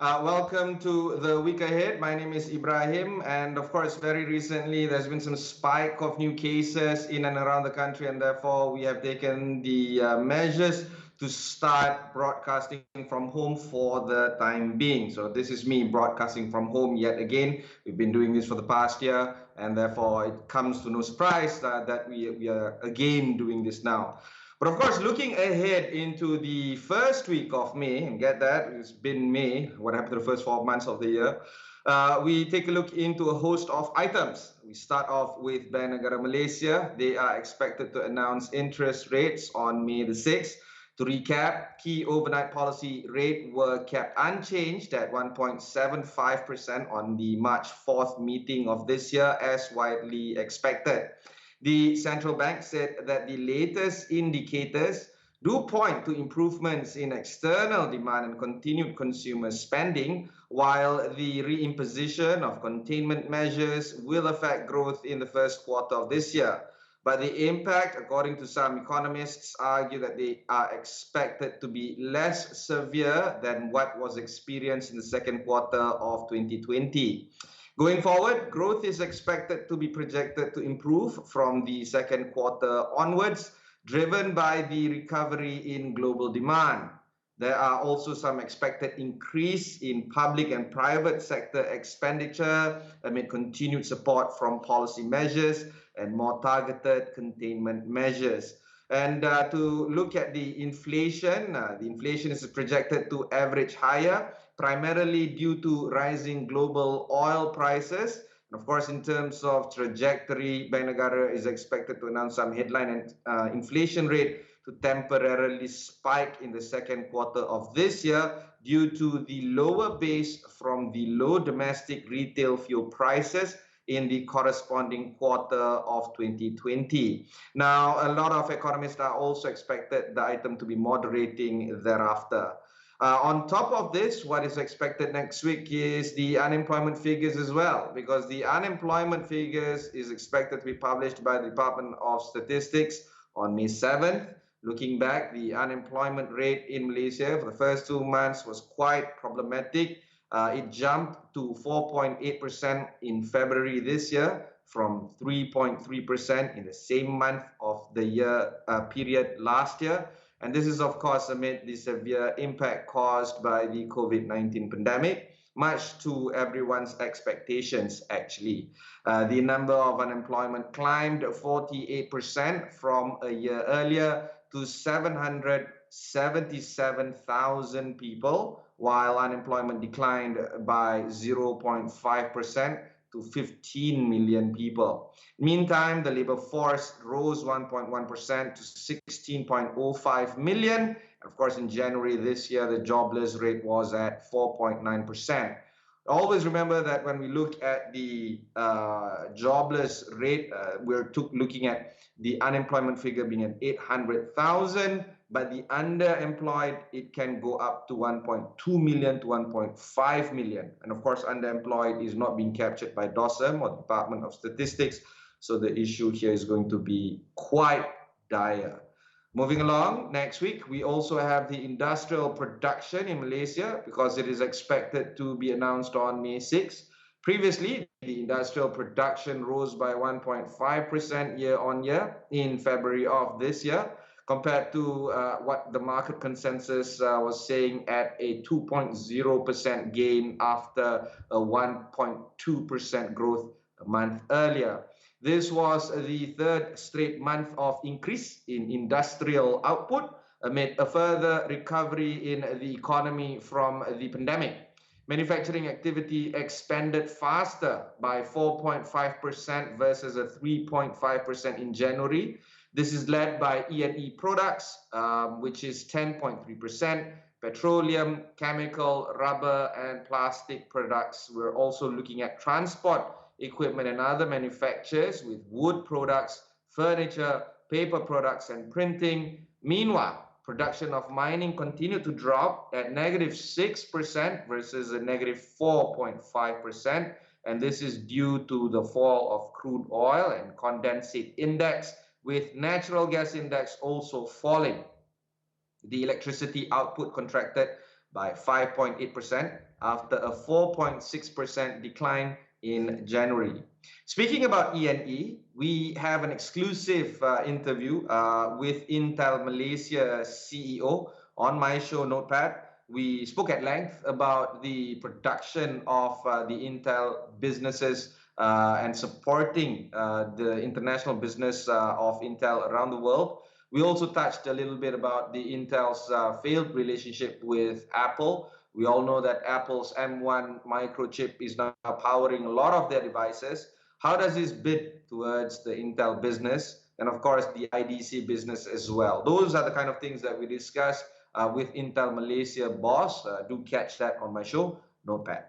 Welcome to the week ahead. My name is Ibrahim, and of course, very recently there's been some spike of new cases in and around the country, and therefore we have taken the measures to start broadcasting from home for the time being. So this is me broadcasting from home yet again. We've been doing this for the past year, and therefore it comes to no surprise that we are again doing this now. But of course, looking ahead into the first week of May, and get that, it's been May, what happened to the first 4 months of the year, we take a look into a host of items. We start off with Bank Negara Malaysia. They are expected to announce interest rates on May the 6th. To recap, key overnight policy rate were kept unchanged at 1.75% on the March 4th meeting of this year, as widely expected. The central bank said that the latest indicators do point to improvements in external demand and continued consumer spending, while the reimposition of containment measures will affect growth in the first quarter of this year. But the impact, according to some economists, argue that they are expected to be less severe than what was experienced in the second quarter of 2020. Going forward, growth is expected to be projected to improve from the second quarter onwards, driven by the recovery in global demand. There are also some expected increase in public and private sector expenditure amid continued support from policy measures and more targeted containment measures. And to look at the inflation is projected to average higher, primarily due to rising global oil prices. And of course, in terms of trajectory, Bank Negara is expected to announce some headline and inflation rate to temporarily spike in the second quarter of this year due to the lower base from the low domestic retail fuel prices in the corresponding quarter of 2020. Now, a lot of economists are also expected the item to be moderating thereafter. On top of this, what is expected next week is the unemployment figures as well, because the unemployment figures is expected to be published by the Department of Statistics on May 7th. Looking back, the unemployment rate in Malaysia for the first 2 months was quite problematic. It jumped to 4.8% in February this year from 3.3% in the same month of the year period last year. And this is, of course, amid the severe impact caused by the COVID-19 pandemic, much to everyone's expectations, actually. The number of unemployment climbed 48% from a year earlier to 777,000 people, while unemployment declined by 0.5% to 15 million people. Meantime, the labor force rose 1.1% to 16.05 million. And of course, in January this year, the jobless rate was at 4.9%. Always remember that when we look at the jobless rate, we're looking at the unemployment figure being at 800,000, but the underemployed, it can go up to 1.2 million to 1.5 million. And of course, underemployed is not being captured by DOSM or Department of Statistics. So the issue here is going to be quite dire. Moving along, next week, we also have the industrial production in Malaysia because it is expected to be announced on May 6th. Previously, the industrial production rose by 1.5% year on year in February of this year, compared to what the market consensus was saying at a 2.0% gain after a 1.2% growth a month earlier. This was the third straight month of increase in industrial output amid a further recovery in the economy from the pandemic. Manufacturing activity expanded faster by 4.5% versus a 3.5% in January. This is led by E&E products, which is 10.3%. Petroleum, chemical, rubber, and plastic products. We're also looking at transport equipment and other manufacturers with wood products, furniture, paper products, and printing. Meanwhile, production of mining continued to drop at -6% versus a -4.5%. And this is due to the fall of crude oil and condensate index, with natural gas index also falling. The electricity output contracted by 5.8% after a 4.6% decline in January. Speaking about E&E, we have an exclusive interview with Intel Malaysia CEO on my show Notepad. We spoke at length about the production of the Intel businesses and supporting the international business of Intel around the world. We also touched a little bit about the Intel's failed relationship with Apple. We all know that Apple's M1 microchip is now powering a lot of their devices. How does this bid towards the Intel business and, of course, the IDC business as well? Those are the kind of things that we discuss with Intel Malaysia boss. Do catch that on my show, Notepad.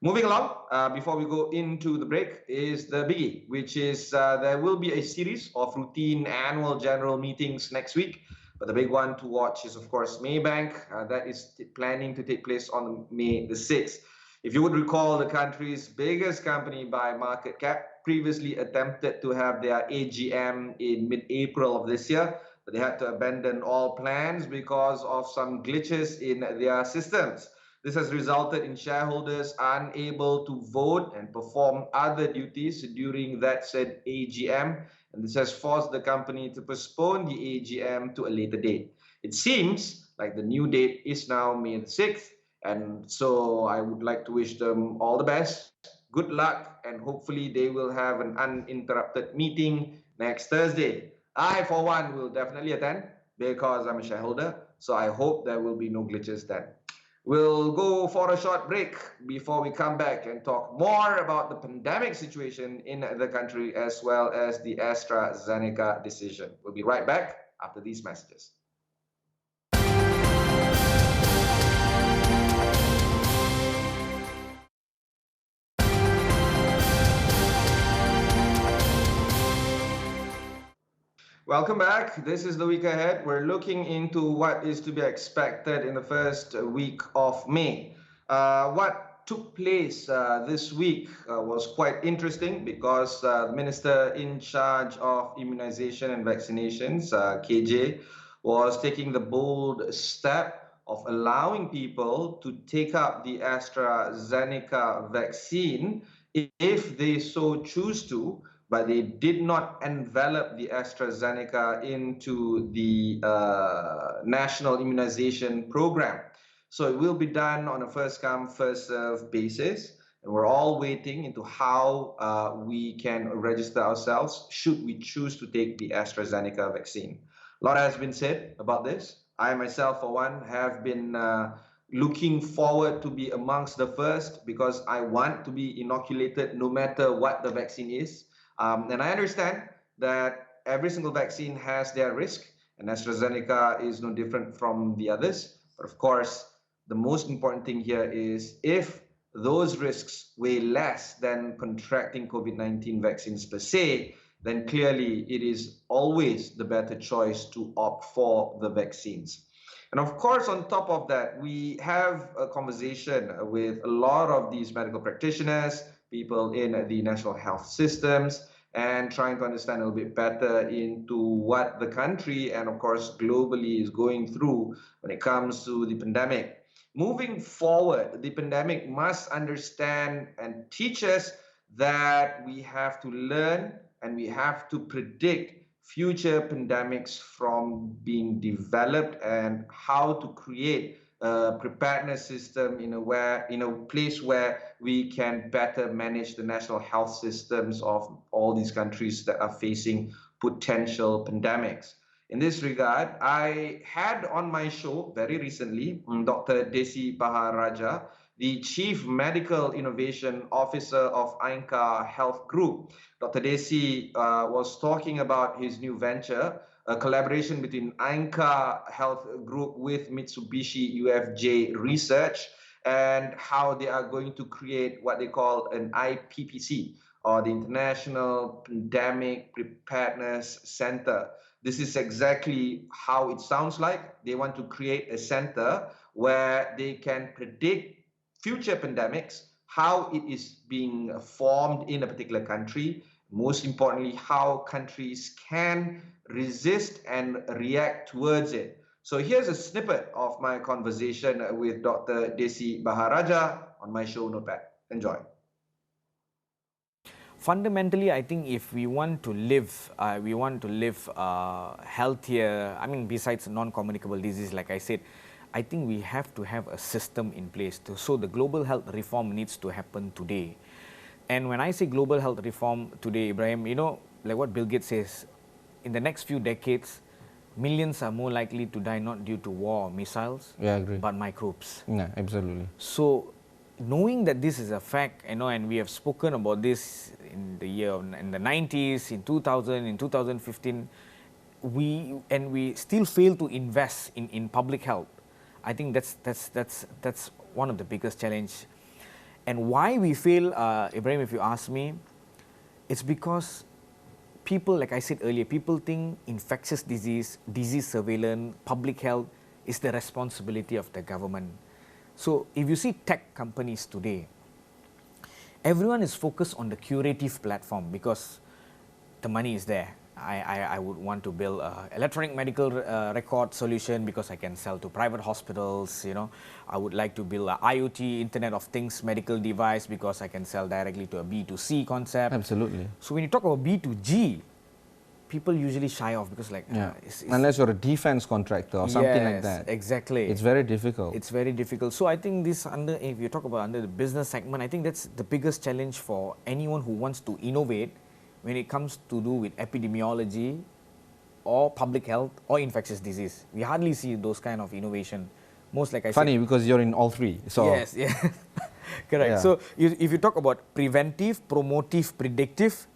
Moving along, before we go into the break, is the biggie, which is there will be a series of routine annual general meetings next week. But the big one to watch is, of course, Maybank. That is planning to take place on May the 6th. If you would recall, the country's biggest company by market cap previously attempted to have their AGM in mid-April of this year, but they had to abandon all plans because of some glitches in their systems. This has resulted in shareholders unable to vote and perform other duties during that said AGM, and this has forced the company to postpone the AGM to a later date. It seems like the new date is now May the 6th, and so I would like to wish them all the best, good luck, and hopefully they will have an uninterrupted meeting next Thursday. I, for one, will definitely attend because I'm a shareholder, so I hope there will be no glitches then. We'll go for a short break before we come back and talk more about the pandemic situation in the country as well as the AstraZeneca decision. We'll be right back after these messages. Welcome back. This is the week ahead. We're looking into what is to be expected in the first week of May. What took place this week was quite interesting because the Minister in charge of immunization and vaccinations, KJ, was taking the bold step of allowing people to take up the AstraZeneca vaccine if they so choose to, but they did not envelop the AstraZeneca into the national immunization program. So it will be done on a first come, first serve basis. And we're all waiting into how we can register ourselves should we choose to take the AstraZeneca vaccine. A lot has been said about this. I myself, for one, have been looking forward to be amongst the first because I want to be inoculated no matter what the vaccine is. And I understand that every single vaccine has their risk, and AstraZeneca is no different from the others. But of course, the most important thing here is if those risks weigh less than contracting COVID-19 vaccines per se, then clearly it is always the better choice to opt for the vaccines. And of course, on top of that, we have a conversation with a lot of these medical practitioners, people in the national health systems, and trying to understand a little bit better into what the country and of course globally is going through when it comes to the pandemic. Moving forward, the pandemic must understand and teach us that we have to learn and we have to predict future pandemics from being developed and how to create a preparedness system in a place where we can better manage the national health systems of all these countries that are facing potential pandemics. In this regard, I had on my show very recently Dr. Desi Baharaja, the Chief Medical Innovation Officer of AINCA Health Group. Dr. Desi was talking about his new venture, a collaboration between AINCA Health Group with Mitsubishi UFJ Research, and how they are going to create what they call an IPPC, or the International Pandemic Preparedness Center. This is exactly how it sounds like. They want to create a center where they can predict future pandemics, how it is being formed in a particular country, most importantly, how countries can resist and react towards it. So here's a snippet of my conversation with Dr. Desi Baharaja on my show Notepad. Enjoy. Fundamentally, I think if we want to live, healthier. I mean, besides non-communicable disease, like I said, I think we have to have a system in place. So the global health reform needs to happen today. And when I say global health reform today, Ibrahim, like what Bill Gates says, in the next few decades, millions are more likely to die not due to war or missiles, Yeah, I agree. but microbes. Yeah, absolutely. So, knowing that this is a fact, and we have spoken about this in the 90s, in 2000, in 2015, we still fail to invest in public health. I think that's one of the biggest challenge. And why we fail, Ibrahim, if you ask me, it's because people, like I said earlier, people think infectious disease surveillance, public health is the responsibility of the government. So if you see tech companies today, everyone is focused on the curative platform because the money is there. I would want to build an electronic medical record solution because I can sell to private hospitals. I would like to build an IoT, Internet of Things medical device because I can sell directly to a B2C concept. Absolutely. So when you talk about B2G, people usually shy off because unless you're a defense contractor or something like that. Exactly. It's very difficult. It's very difficult. So I think if you talk about under the business segment, I think that's the biggest challenge for anyone who wants to innovate when it comes to do with epidemiology or public health or infectious disease. We hardly see those kind of innovation. Most, like I said. Funny because you're in all three. So yes, correct. Yeah. So if you talk about preventive, promotive, predictive,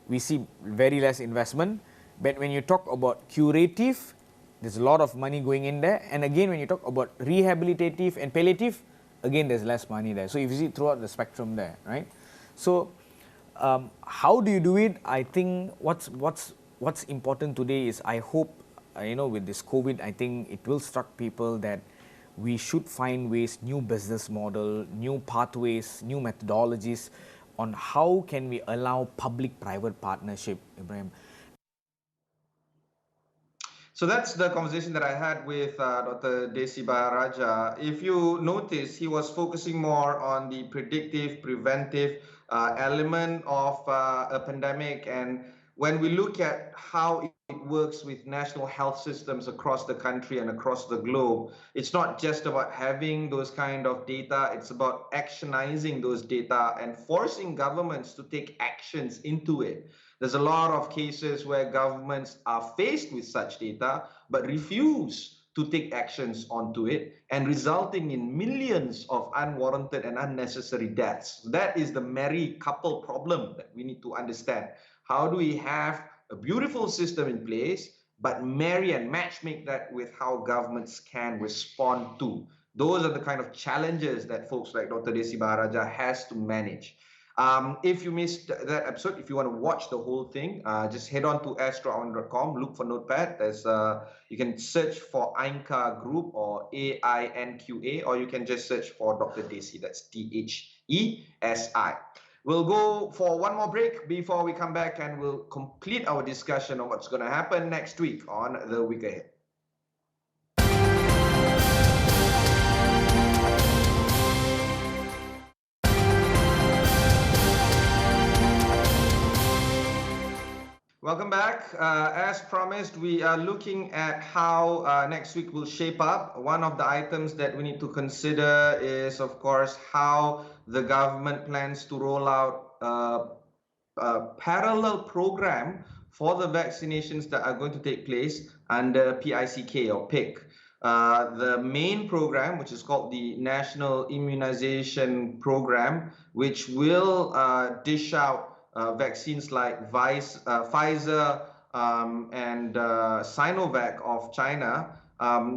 we see very less investment. But when you talk about curative, there's a lot of money going in there. And again, when you talk about rehabilitative and palliative, again, there's less money there. So if you see throughout the spectrum there, right? So how do you do it? I think what's important today is I hope, with this COVID, I think it will struck people that we should find ways, new business model, new pathways, new methodologies on how can we allow public-private partnership, Ibrahim. So that's the conversation that I had with Dr. Desi Baharaja. If you notice, he was focusing more on the predictive, preventive element of a pandemic. And when we look at how it works with national health systems across the country and across the globe, it's not just about having those kind of data, it's about actionizing those data and forcing governments to take actions into it. There's a lot of cases where governments are faced with such data but refuse to take actions onto it, and resulting in millions of unwarranted and unnecessary deaths. That is the married couple problem that we need to understand. How do we have a beautiful system in place but marry and matchmake that with how governments can respond to? Those are the kind of challenges that folks like Dr. Desi Baharaja has to manage. If you missed that episode, if you want to watch the whole thing, just head on to astroawani.com, look for Notepad. You can search for AINQA Group or AINQA, or you can just search for Dr. Desi, that's THESI. We'll go for one more break before we come back, and we'll complete our discussion on what's going to happen next week on The Week Ahead. Welcome back. As promised, we are looking at how next week will shape up. One of the items that we need to consider is, of course, how the government plans to roll out a parallel program for the vaccinations that are going to take place under PICK or PIC. The main program, which is called the National Immunization Program, which will dish out vaccines like Pfizer and Sinovac of China,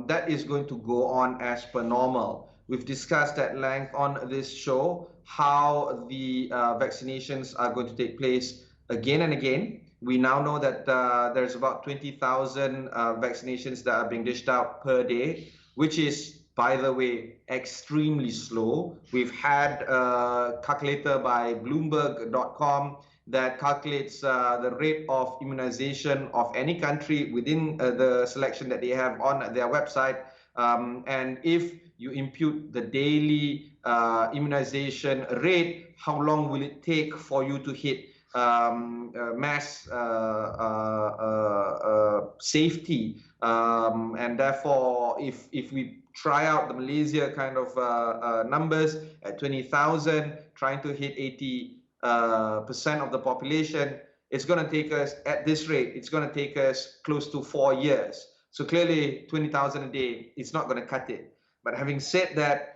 that is going to go on as per normal. We've discussed at length on this show how the vaccinations are going to take place again and again. We now know that there's about 20,000 vaccinations that are being dished out per day, which is, by the way, extremely slow. We've had a calculator by Bloomberg.com that calculates the rate of immunization of any country within the selection that they have on their website. And if you impute the daily immunization rate, how long will it take for you to hit mass safety? And therefore, if we try out the Malaysia kind of numbers at 20,000, trying to hit 80% of the population, it's going to take us, at this rate, it's going to take us close to 4 years. So clearly 20,000 a day, it's not going to cut it. But having said that,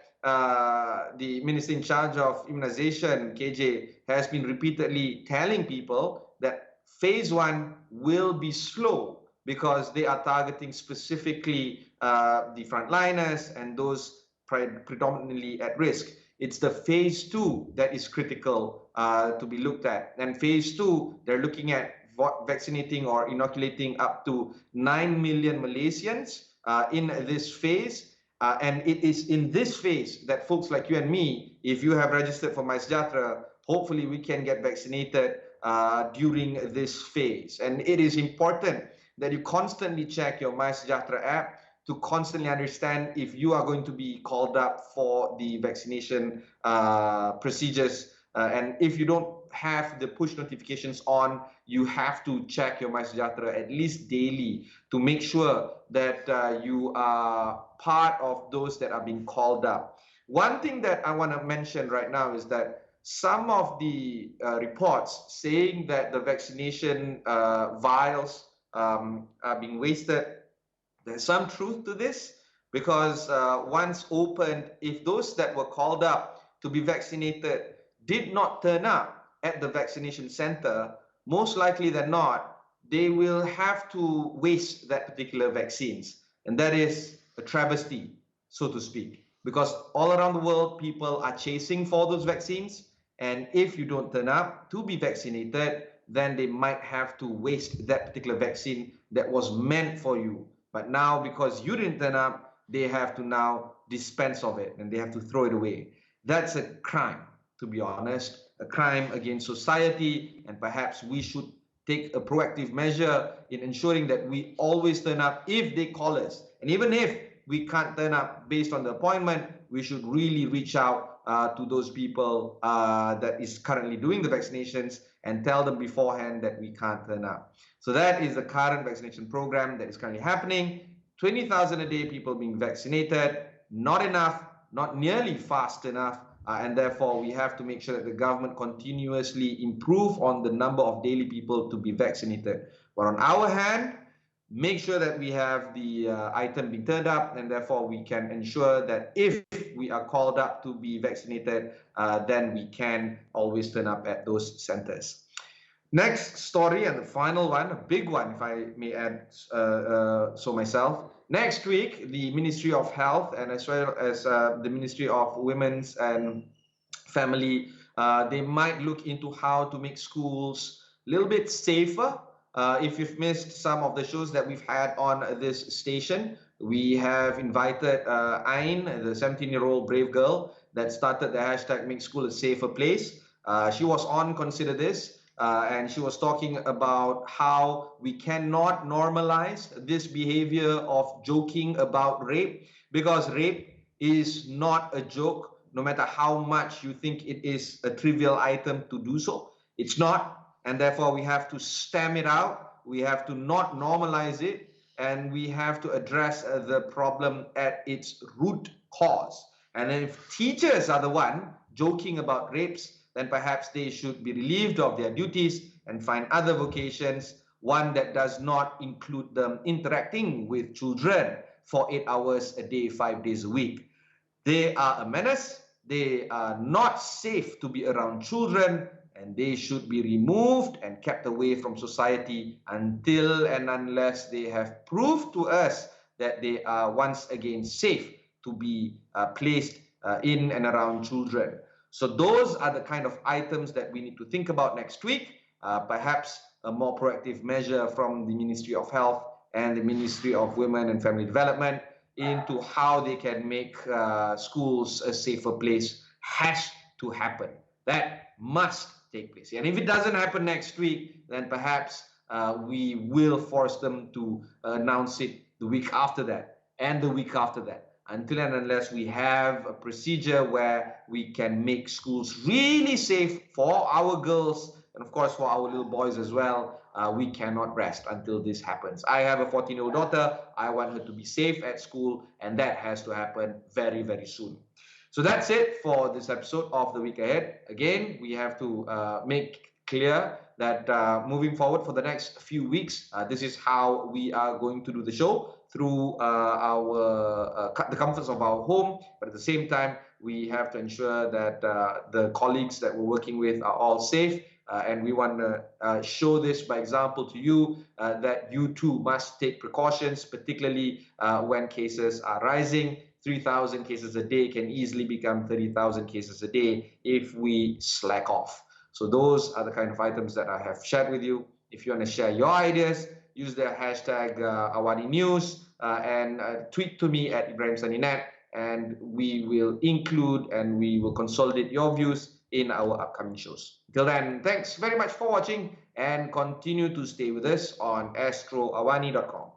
the minister in charge of immunization, KJ, has been repeatedly telling people that phase 1 will be slow because they are targeting specifically the frontliners and those predominantly at risk. It's the phase 2 that is critical to be looked at. And phase 2, they're looking at vaccinating or inoculating up to 9 million Malaysians in this phase. And it is in this phase that folks like you and me, if you have registered for MySejahtera, hopefully we can get vaccinated during this phase. And it is important that you constantly check your MySejahtera app to constantly understand if you are going to be called up for the vaccination procedures. And if you don't have the push notifications on, you have to check your MySejahtera at least daily to make sure that you are part of those that are being called up. One thing that I want to mention right now is that some of the reports saying that the vaccination vials are being wasted, there's some truth to this, because once opened, if those that were called up to be vaccinated did not turn up at the vaccination center, most likely than not, they will have to waste that particular vaccines. And that is a travesty, so to speak, because all around the world, people are chasing for those vaccines. And if you don't turn up to be vaccinated, then they might have to waste that particular vaccine that was meant for you. But now, because you didn't turn up, they have to now dispense of it and they have to throw it away. That's a crime, to be honest, a crime against society. And perhaps we should take a proactive measure in ensuring that we always turn up if they call us. And even if we can't turn up based on the appointment, we should really reach out to those people that is currently doing the vaccinations and tell them beforehand that we can't turn up. So that is the current vaccination program that is currently happening. 20,000 a day people being vaccinated, not enough, not nearly fast enough, and therefore we have to make sure that the government continuously improve on the number of daily people to be vaccinated. But on our hand, make sure that we have the item being turned up, and therefore we can ensure that if we are called up to be vaccinated, then we can always turn up at those centers. Next story, and the final one, a big one, if I may add so myself. Next week, the Ministry of Health and as well as the Ministry of Women's and Family, they might look into how to make schools a little bit safer. If you've missed some of the shows that we've had on this station, we have invited Ain, the 17-year-old brave girl that started the hashtag Make School a Safer Place. She was on Consider This. And she was talking about how we cannot normalize this behavior of joking about rape, because rape is not a joke, no matter how much you think it is a trivial item to do so. It's not, and therefore we have to stamp it out. We have to not normalize it, and we have to address the problem at its root cause. And if teachers are the one joking about rapes, then perhaps they should be relieved of their duties and find other vocations, one that does not include them interacting with children for 8 hours a day, 5 days a week. They are a menace. They are not safe to be around children, and they should be removed and kept away from society until and unless they have proved to us that they are once again safe to be placed in and around children. So those are the kind of items that we need to think about next week. Perhaps a more proactive measure from the Ministry of Health and the Ministry of Women and Family Development into how they can make schools a safer place has to happen. That must take place. And if it doesn't happen next week, then perhaps we will force them to announce it the week after that and the week after that, until and unless we have a procedure where we can make schools really safe for our girls and of course for our little boys as well. We cannot rest until this happens. I have a 14-year-old daughter. I want her to be safe at school, and that has to happen very, very soon. So that's it for this episode of The Week Ahead. Again, we have to make clear that moving forward for the next few weeks, this is how we are going to do the show, through the comforts of our home. But at the same time, we have to ensure that the colleagues that we're working with are all safe. And we want to show this by example to you, that you too must take precautions, particularly when cases are rising. 3,000 cases a day can easily become 30,000 cases a day if we slack off. So those are the kind of items that I have shared with you. If you want to share your ideas, use the hashtag AWANI News and tweet to me at Ibrahim Saninet, and we will include and we will consolidate your views in our upcoming shows. Till then, thanks very much for watching and continue to stay with us on astroawani.com.